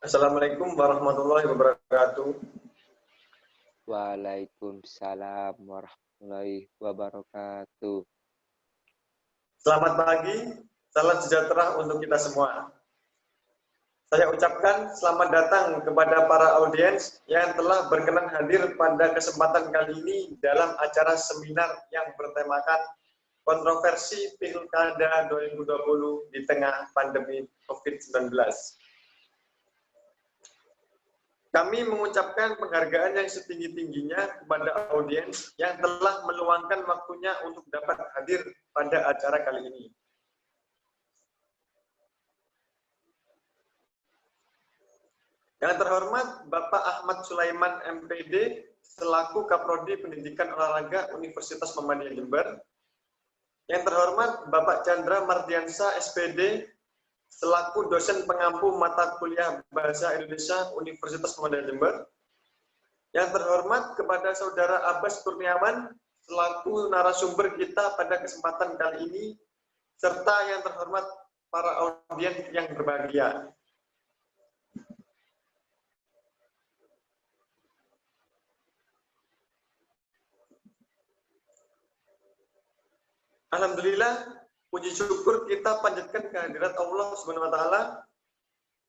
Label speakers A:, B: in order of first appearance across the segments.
A: Assalamualaikum warahmatullahi wabarakatuh.
B: Waalaikumsalam warahmatullahi wabarakatuh.
A: Selamat pagi, salam sejahtera untuk kita semua. Saya ucapkan selamat datang kepada para audiens yang telah berkenan hadir pada kesempatan kali ini dalam acara seminar yang bertemakan kontroversi Pilkada 2020 di tengah pandemi COVID-19. Kami mengucapkan penghargaan yang setinggi-tingginya kepada audiens yang telah meluangkan waktunya untuk dapat hadir pada acara kali ini. Yang terhormat Bapak Ahmad Sulaiman MPD selaku Kaprodi Pendidikan Olahraga Universitas Muhammadiyah Jember. Yang terhormat Bapak Chandra Mardiansa SPD selaku dosen pengampu mata kuliah Bahasa Indonesia Universitas Muhammadiyah Jember. Yang terhormat kepada Saudara Abbas Kurniawan selaku narasumber kita pada kesempatan kali ini, serta yang terhormat para audiens yang berbahagia. Alhamdulillah, puji syukur kita panjatkan kehadirat Allah Subhanahu wa taala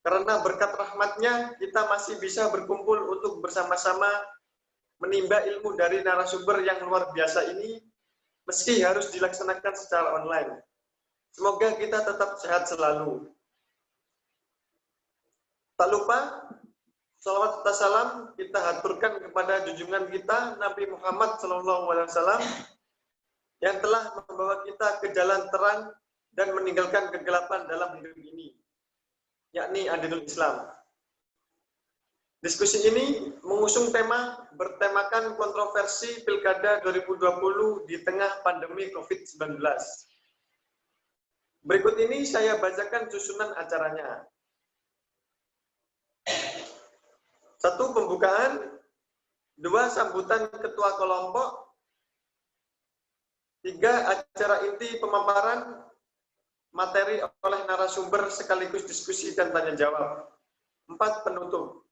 A: karena berkat rahmatnya kita masih bisa berkumpul untuk bersama-sama menimba ilmu dari narasumber yang luar biasa ini meski harus dilaksanakan secara online. Semoga kita tetap sehat selalu. Tak lupa, salawat serta salam kita haturkan kepada junjungan kita Nabi Muhammad SAW yang telah membawa kita ke jalan terang dan meninggalkan kegelapan dalam hidup ini, yakni Adilul Islam. Diskusi ini mengusung tema bertemakan kontroversi Pilkada 2020 di tengah pandemi COVID-19. Berikut ini saya bacakan susunan acaranya. 1. Pembukaan, 2. Sambutan ketua kelompok, 3. Acara inti pemaparan materi oleh narasumber sekaligus diskusi dan tanya jawab. 4. Penutup.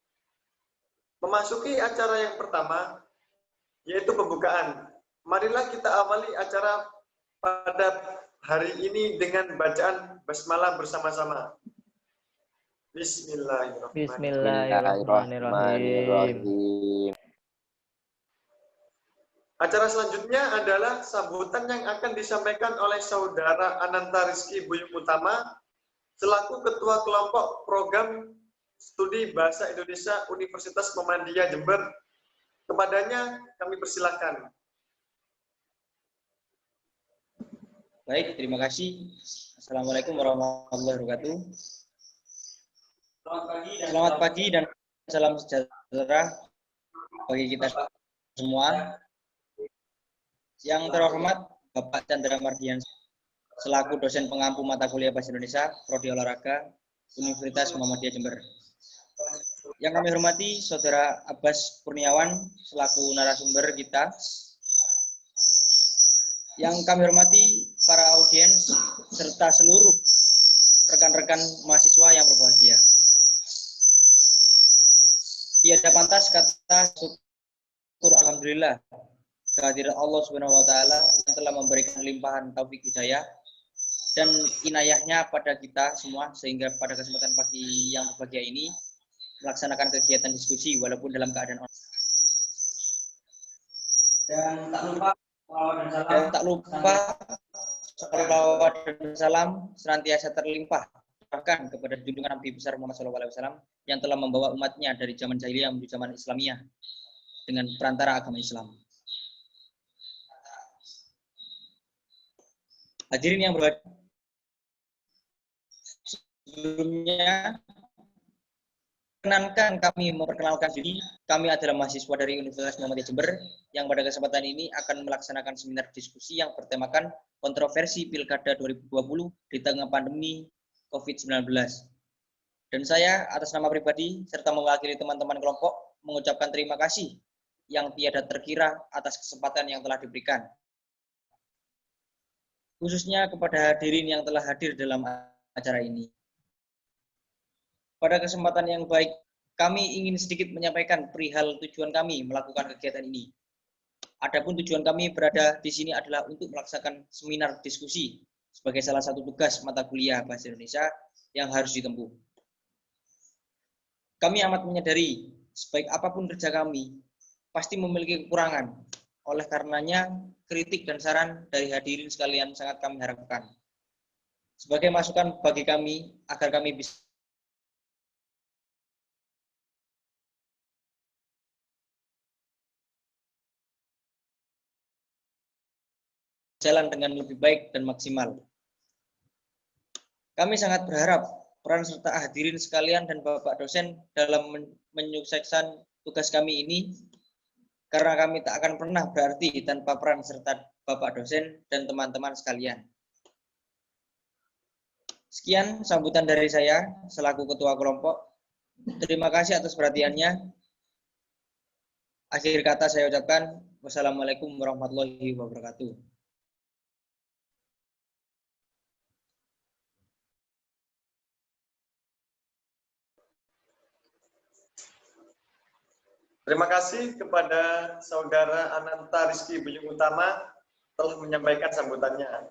A: Memasuki acara yang pertama, yaitu pembukaan. Marilah kita awali acara pada hari ini dengan bacaan basmalah bersama-sama. Bismillahirrahmanirrahim.
B: Bismillahirrahmanirrahim.
A: Acara selanjutnya adalah sambutan yang akan disampaikan oleh Saudara Ananta Rizky Buyung Utama selaku Ketua Kelompok Program Studi Bahasa Indonesia Universitas Muhammadiyah Jember. Kepadanya kami persilakan.
C: Baik, terima kasih. Assalamualaikum warahmatullahi wabarakatuh. Selamat pagi dan salam sejahtera bagi kita semua. Yang terhormat Bapak Chandra Mardiansa selaku dosen pengampu mata kuliah Bahasa Indonesia Prodi Olahraga Universitas Muhammadiyah Jember. Yang kami hormati Saudara Abbas Kurniawan selaku narasumber kita. Yang kami hormati para audiens serta seluruh rekan-rekan mahasiswa yang berbahagia. Tiada pantas kata syukur alhamdulillah kehadiran Allah Subhanahu wa taala yang telah memberikan limpahan taufik hidayah dan inayahnya pada kita semua sehingga pada kesempatan pagi yang berbahagia ini melaksanakan kegiatan diskusi walaupun dalam keadaan online. Dan tak lupa salawat dan salam senantiasa terlimpah bahkan kepada junjungan Nabi besar Muhammad SAW yang telah membawa umatnya dari zaman jahiliyah menuju zaman Islamiyah dengan perantara agama Islam. Hadirin yang berbahagia, sebelumnya perkenankan kami memperkenalkan diri. Kami adalah mahasiswa dari Universitas Muhammadiyah Jember yang pada kesempatan ini akan melaksanakan seminar diskusi yang bertemakan kontroversi Pilkada 2020 di tengah pandemi COVID-19. Dan saya atas nama pribadi serta mewakili teman-teman kelompok mengucapkan terima kasih yang tiada terkira atas kesempatan yang telah diberikan. Khususnya kepada hadirin yang telah hadir dalam acara ini. Pada kesempatan yang baik, kami ingin sedikit menyampaikan perihal tujuan kami melakukan kegiatan ini. Adapun tujuan kami berada di sini adalah untuk melaksanakan seminar diskusi sebagai salah satu tugas mata kuliah Bahasa Indonesia yang harus ditempuh. Kami amat menyadari, sebaik apapun kerja kami, pasti memiliki kekurangan. Oleh karenanya, kritik dan saran dari hadirin sekalian sangat kami harapkan. Sebagai masukan bagi kami, agar kami bisa jalan dengan lebih baik dan maksimal. Kami sangat berharap peran serta hadirin sekalian dan Bapak dosen dalam menyukseskan tugas kami ini, karena kami tak akan pernah berarti tanpa peran serta Bapak dosen dan teman-teman sekalian. Sekian sambutan dari saya selaku Ketua Kelompok. Terima kasih atas perhatiannya. Akhir kata saya ucapkan wassalamualaikum warahmatullahi wabarakatuh.
A: Terima kasih kepada Saudara Ananta Rizky Buyung Utama telah menyampaikan sambutannya.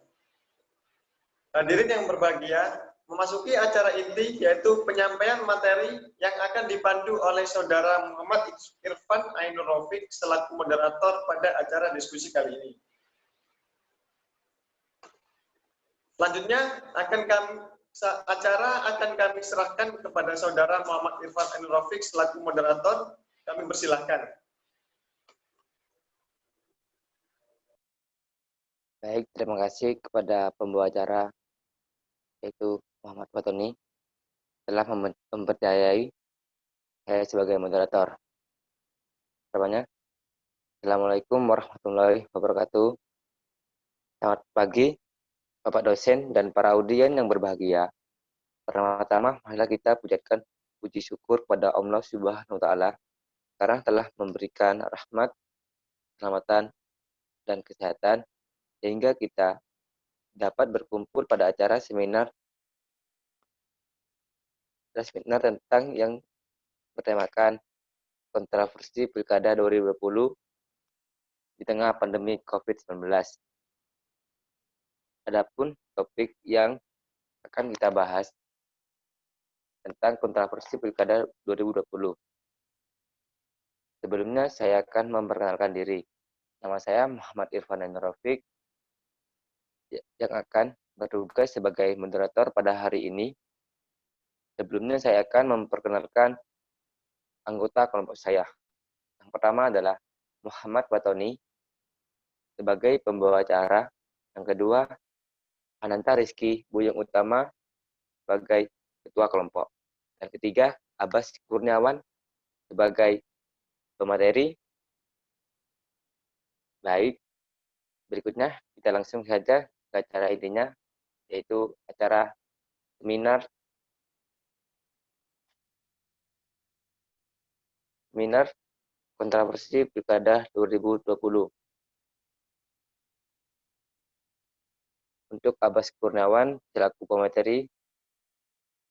A: Hadirin yang berbahagia, memasuki acara inti yaitu penyampaian materi yang akan dipandu oleh Saudara Muhammad Irfan Ainur Rafiq selaku moderator pada acara diskusi kali ini. Selanjutnya acara akan kami serahkan kepada Saudara Muhammad Irfan Ainur Rafiq selaku moderator. Kami persilahkan.
B: Baik, terima kasih kepada pembawa acara yaitu Muhammad Fatoni telah mempercayai saya sebagai moderator. Namanya, Assalamualaikum warahmatullahi wabarakatuh. Selamat pagi, Bapak dosen dan para audien yang berbahagia. Pertama-tama, marilah kita pujikan puji syukur kepada Allah Subhanahu wa Ta'ala karena telah memberikan rahmat, keselamatan, dan kesehatan sehingga kita dapat berkumpul pada acara seminar tentang yang bertemakan kontroversi Pilkada 2020 di tengah pandemi COVID-19. Adapun topik yang akan kita bahas tentang kontroversi Pilkada 2020. Sebelumnya saya akan memperkenalkan diri. Nama saya Muhammad Irfan Ainur Rafiq yang akan bertugas sebagai moderator pada hari ini. Sebelumnya saya akan memperkenalkan anggota kelompok saya. Yang pertama adalah Muhammad Fatoni sebagai pembawa acara. Yang kedua, Ananta Rizky Buyung Utama sebagai ketua kelompok. Yang ketiga, Abbas Kurniawan sebagai pemateri. Baik, berikutnya kita langsung saja ke acara intinya, yaitu acara seminar kontroversi Pilkada 2020. Untuk Abbas Kurniawan selaku pemateri,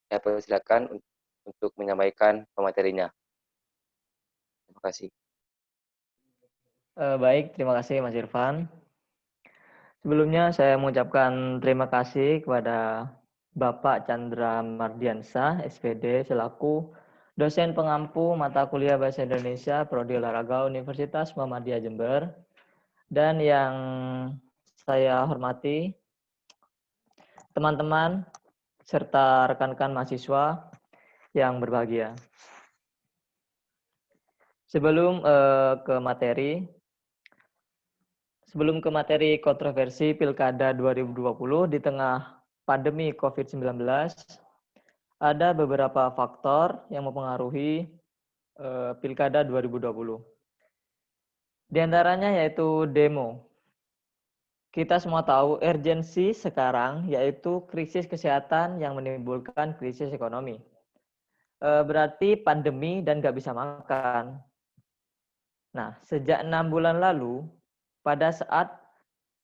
B: saya persilakan untuk menyampaikan pematerinya. Terima kasih.
D: Baik, terima kasih Mas Irfan. Sebelumnya saya mengucapkan terima kasih kepada Bapak Chandra Mardiansah, SPD, selaku dosen pengampu mata kuliah Bahasa Indonesia Prodi Olahraga Universitas Muhammadiyah Jember. Dan yang saya hormati teman-teman serta rekan-rekan mahasiswa yang berbahagia. Sebelum ke materi kontroversi Pilkada 2020 di tengah pandemi COVID-19, ada beberapa faktor yang mempengaruhi Pilkada 2020. Di antaranya yaitu demo. Kita semua tahu urgensi sekarang yaitu krisis kesehatan yang menimbulkan krisis ekonomi. Berarti pandemi dan nggak bisa makan. Nah, sejak 6 bulan lalu, pada saat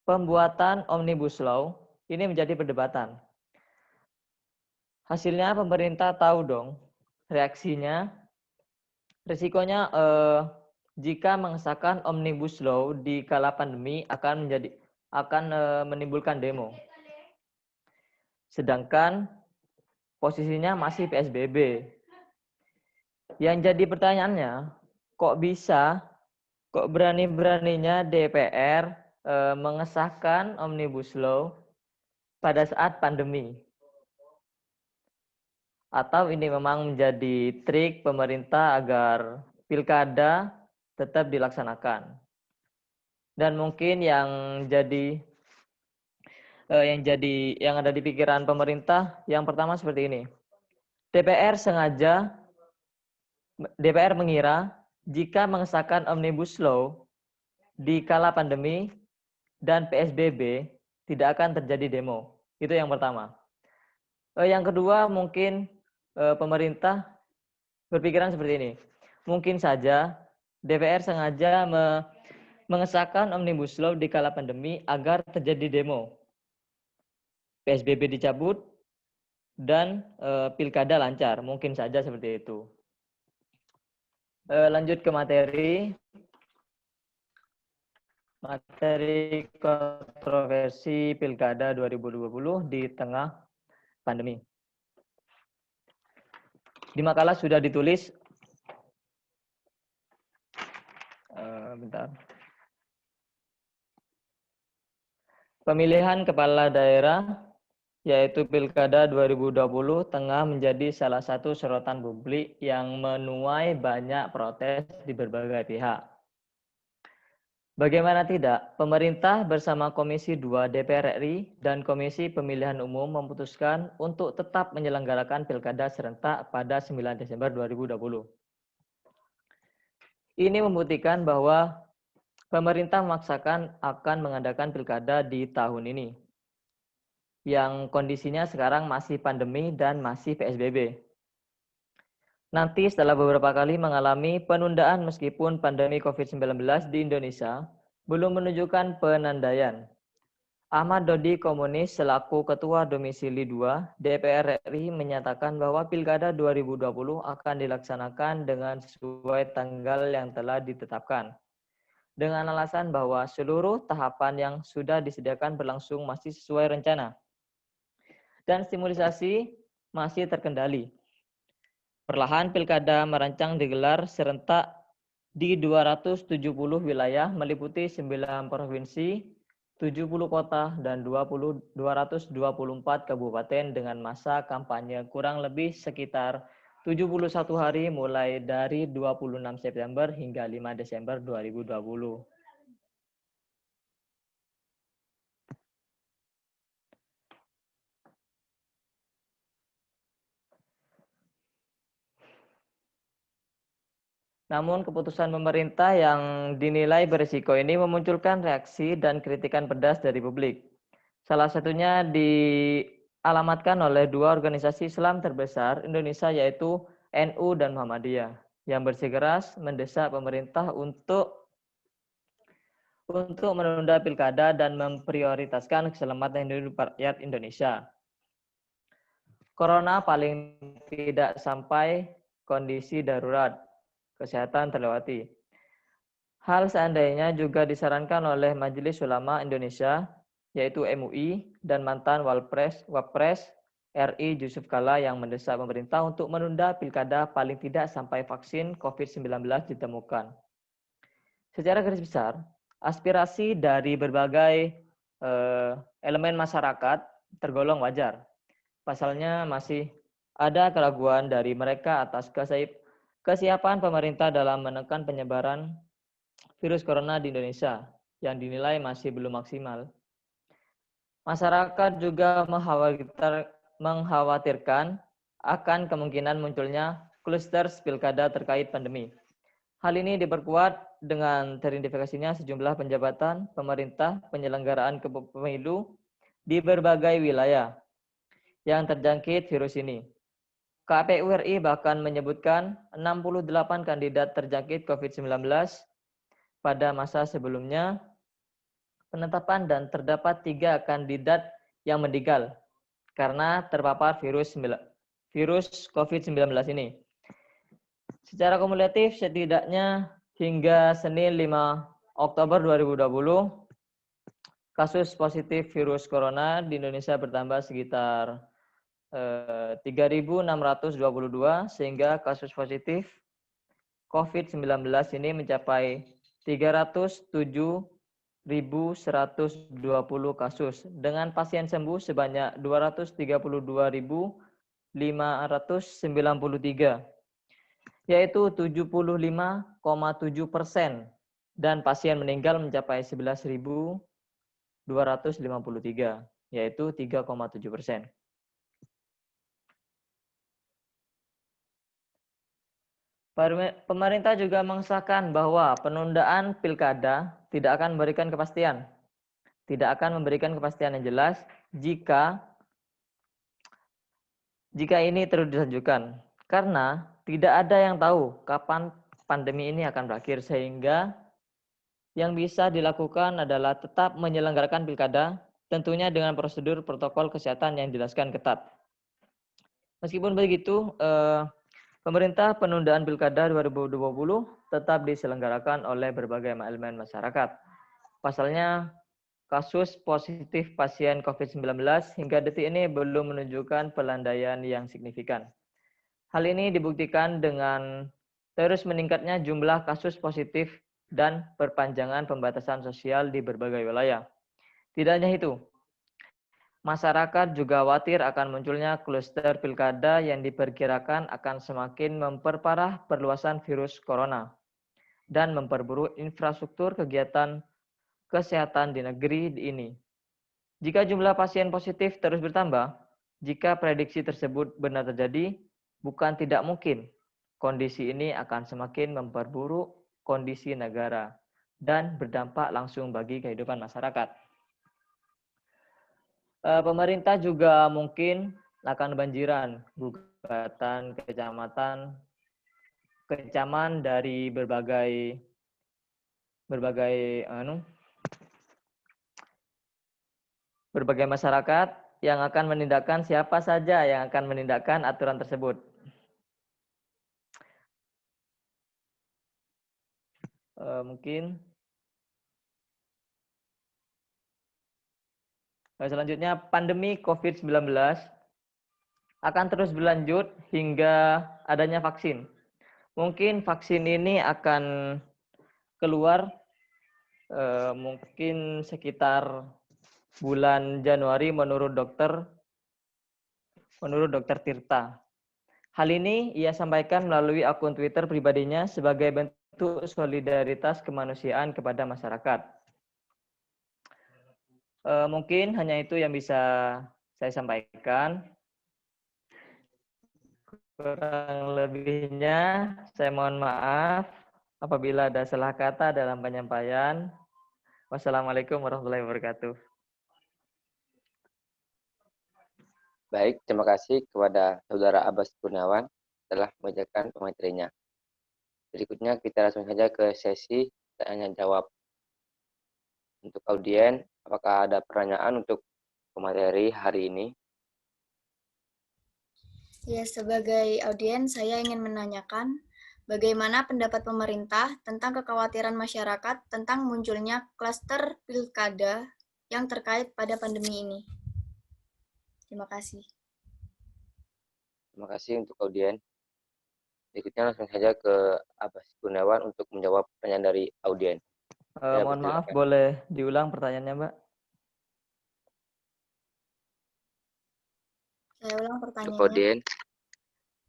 D: pembuatan Omnibus Law, ini menjadi perdebatan. Hasilnya pemerintah tahu dong reaksinya, risikonya jika mengesahkan Omnibus Law di kala pandemi akan menimbulkan demo. Sedangkan posisinya masih PSBB. Yang jadi pertanyaannya, kok berani-beraninya DPR mengesahkan Omnibus Law pada saat pandemi? Atau ini memang menjadi trik pemerintah agar pilkada tetap dilaksanakan? Dan mungkin yang ada di pikiran pemerintah yang pertama seperti ini. DPR mengira jika mengesahkan Omnibus Law di kala pandemi dan PSBB tidak akan terjadi demo. Itu yang pertama. Yang kedua, mungkin pemerintah berpikiran seperti ini. Mungkin saja DPR sengaja mengesahkan Omnibus Law di kala pandemi agar terjadi demo. PSBB dicabut dan pilkada lancar. Mungkin saja seperti itu. Lanjut ke materi. Materi kontroversi Pilkada 2020 di tengah pandemi. Di makalah sudah ditulis, pemilihan kepala daerah yaitu Pilkada 2020 tengah menjadi salah satu sorotan publik yang menuai banyak protes di berbagai pihak. Bagaimana tidak, pemerintah bersama Komisi 2 DPR RI dan Komisi Pemilihan Umum memutuskan untuk tetap menyelenggarakan Pilkada serentak pada 9 Desember 2020. Ini membuktikan bahwa pemerintah memaksakan akan mengadakan Pilkada di tahun ini, yang kondisinya sekarang masih pandemi dan masih PSBB. Nanti setelah beberapa kali mengalami penundaan meskipun pandemi COVID-19 di Indonesia belum menunjukkan penandaian. Ahmad Dodi Komunis selaku Ketua Domisili 2 DPR RI menyatakan bahwa Pilkada 2020 akan dilaksanakan dengan sesuai tanggal yang telah ditetapkan. Dengan alasan bahwa seluruh tahapan yang sudah disediakan berlangsung masih sesuai rencana. Dan stimulasi masih terkendali. Perlahan Pilkada merancang digelar serentak di 270 wilayah meliputi 9 provinsi, 70 kota, dan 224 kabupaten dengan masa kampanye kurang lebih sekitar 71 hari mulai dari 26 September hingga 5 Desember 2020. Namun keputusan pemerintah yang dinilai berisiko ini memunculkan reaksi dan kritikan pedas dari publik. Salah satunya dialamatkan oleh dua organisasi Islam terbesar Indonesia yaitu NU dan Muhammadiyah yang bersikeras mendesak pemerintah untuk menunda pilkada dan memprioritaskan keselamatan hidup rakyat Indonesia. Corona paling tidak sampai kondisi darurat kesehatan terlewati. Hal seandainya juga disarankan oleh Majelis Ulama Indonesia, yaitu MUI, dan mantan Wapres RI Yusuf Kala yang mendesak pemerintah untuk menunda pilkada paling tidak sampai vaksin COVID-19 ditemukan. Secara garis besar, aspirasi dari berbagai elemen masyarakat tergolong wajar. Pasalnya masih ada keraguan dari mereka atas kesiapan pemerintah dalam menekan penyebaran virus corona di Indonesia yang dinilai masih belum maksimal. Masyarakat juga mengkhawatirkan akan kemungkinan munculnya kluster pilkada terkait pandemi. Hal ini diperkuat dengan teridentifikasinya sejumlah penjabatan pemerintah penyelenggaraan pemilu di berbagai wilayah yang terjangkit virus ini. KPU RI bahkan menyebutkan 68 kandidat terjangkit COVID-19 pada masa sebelumnya penetapan dan terdapat 3 kandidat yang meninggal karena terpapar virus COVID-19 ini. Secara kumulatif, setidaknya hingga Senin 5 Oktober 2020, kasus positif virus corona di Indonesia bertambah sekitar 3.622, sehingga kasus positif COVID-19 ini mencapai 307.120 kasus, dengan pasien sembuh sebanyak 232.593, yaitu 75,7%, dan pasien meninggal mencapai 11.253, yaitu 3,7%. Pemerintah juga mengesahkan bahwa penundaan pilkada tidak akan memberikan kepastian yang jelas jika ini terus dilanjutkan, karena tidak ada yang tahu kapan pandemi ini akan berakhir, sehingga yang bisa dilakukan adalah tetap menyelenggarakan pilkada, tentunya dengan prosedur protokol kesehatan yang dijelaskan ketat. Meskipun begitu, pemerintah penundaan pilkada 2020 tetap diselenggarakan oleh berbagai elemen masyarakat. Pasalnya, kasus positif pasien COVID-19 hingga detik ini belum menunjukkan pelandaian yang signifikan. Hal ini dibuktikan dengan terus meningkatnya jumlah kasus positif dan perpanjangan pembatasan sosial di berbagai wilayah. Tidak hanya itu, masyarakat juga khawatir akan munculnya kluster pilkada yang diperkirakan akan semakin memperparah perluasan virus corona dan memperburuk infrastruktur kegiatan kesehatan di negeri ini. Jika jumlah pasien positif terus bertambah, jika prediksi tersebut benar terjadi, bukan tidak mungkin kondisi ini akan semakin memperburuk kondisi negara dan berdampak langsung bagi kehidupan masyarakat. Pemerintah juga mungkin akan banjiran gugatan kecaman dari berbagai masyarakat yang akan menindakkan siapa saja yang akan menindakkan aturan tersebut. Mungkin selanjutnya, pandemi COVID-19 akan terus berlanjut hingga adanya vaksin. Mungkin vaksin ini akan keluar mungkin sekitar bulan Januari menurut dokter Tirta. Hal ini ia sampaikan melalui akun Twitter pribadinya sebagai bentuk solidaritas kemanusiaan kepada masyarakat. Mungkin hanya itu yang bisa saya sampaikan. Kurang lebihnya saya mohon maaf apabila ada salah kata dalam penyampaian. Wassalamualaikum warahmatullahi wabarakatuh.
B: Baik, terima kasih kepada Saudara Abbas Kurniawan telah mengajarkan pematerinya. Berikutnya kita langsung saja ke sesi tanya jawab. Untuk audien, apakah ada pertanyaan untuk pemateri hari ini?
E: Ya, sebagai audien saya ingin menanyakan bagaimana pendapat pemerintah tentang kekhawatiran masyarakat tentang munculnya klaster pilkada yang terkait pada pandemi ini. Terima kasih.
B: Terima kasih untuk audien. Berikutnya langsung saja ke Abbas Kurniawan untuk menjawab pertanyaan dari audien.
D: Mohon maaf, boleh diulang pertanyaannya, Mbak?
E: Saya ulang pertanyaannya.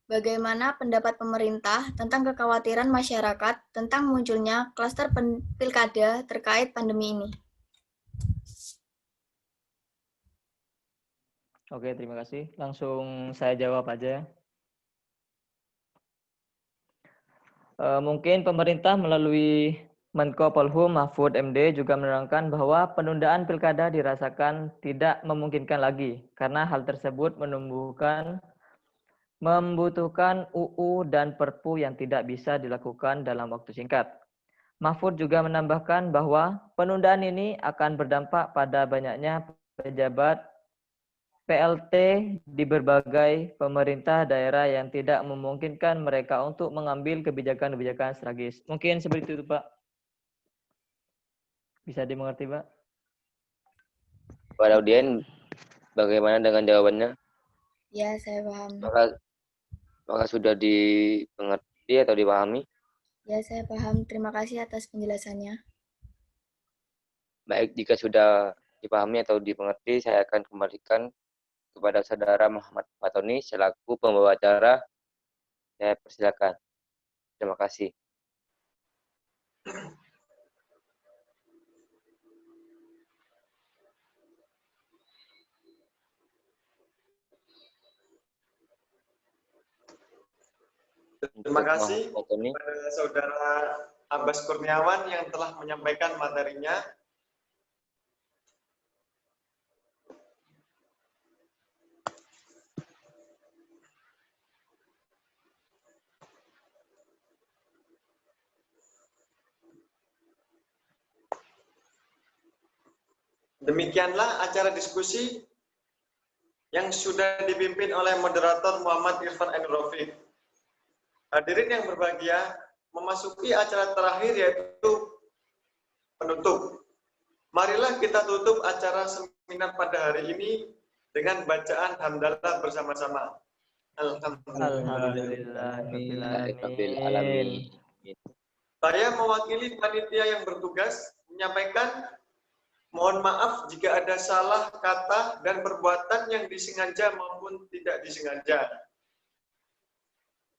E: Bagaimana pendapat pemerintah tentang kekhawatiran masyarakat tentang munculnya klaster pilkada terkait pandemi ini?
D: Oke, terima kasih. Langsung saya jawab aja. Mungkin pemerintah melalui Menko Polhum Mahfud MD juga menerangkan bahwa penundaan pilkada dirasakan tidak memungkinkan lagi karena hal tersebut membutuhkan UU dan Perpu yang tidak bisa dilakukan dalam waktu singkat. Mahfud juga menambahkan bahwa penundaan ini akan berdampak pada banyaknya pejabat PLT di berbagai pemerintah daerah yang tidak memungkinkan mereka untuk mengambil kebijakan-kebijakan strategis. Mungkin seperti itu, Pak. Bisa dimengerti, Pak?
B: Kepada audien, bagaimana dengan jawabannya?
E: Ya, saya paham.
B: Maka sudah dimengerti atau dipahami?
E: Ya, saya paham. Terima kasih atas penjelasannya.
B: Baik, jika sudah dipahami atau dimengerti, saya akan kembalikan kepada Saudara Muhammad Fatoni selaku pembawa acara. Saya persilakan. Terima kasih.
A: Terima kasih
B: Muhammad Fatoni.
A: kepada Saudara Abbas Kurniawan yang telah menyampaikan materinya. Demikianlah acara diskusi yang sudah dipimpin oleh moderator Muhammad Irfan Ainur Rafiq. Hadirin yang berbahagia, memasuki acara terakhir yaitu penutup. Marilah kita tutup acara seminar pada hari ini dengan bacaan hamdalah bersama-sama.
B: Alhamdulillahirrahmanirrahim.
A: Saya mewakili panitia yang bertugas menyampaikan mohon maaf jika ada salah kata dan perbuatan yang disengaja maupun tidak disengaja.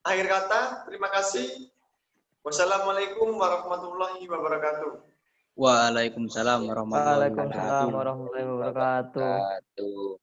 A: Akhir kata, terima kasih. Wassalamualaikum warahmatullahi wabarakatuh.
C: Waalaikumsalam warahmatullahi wabarakatuh.
D: Waalaikumsalam warahmatullahi wabarakatuh.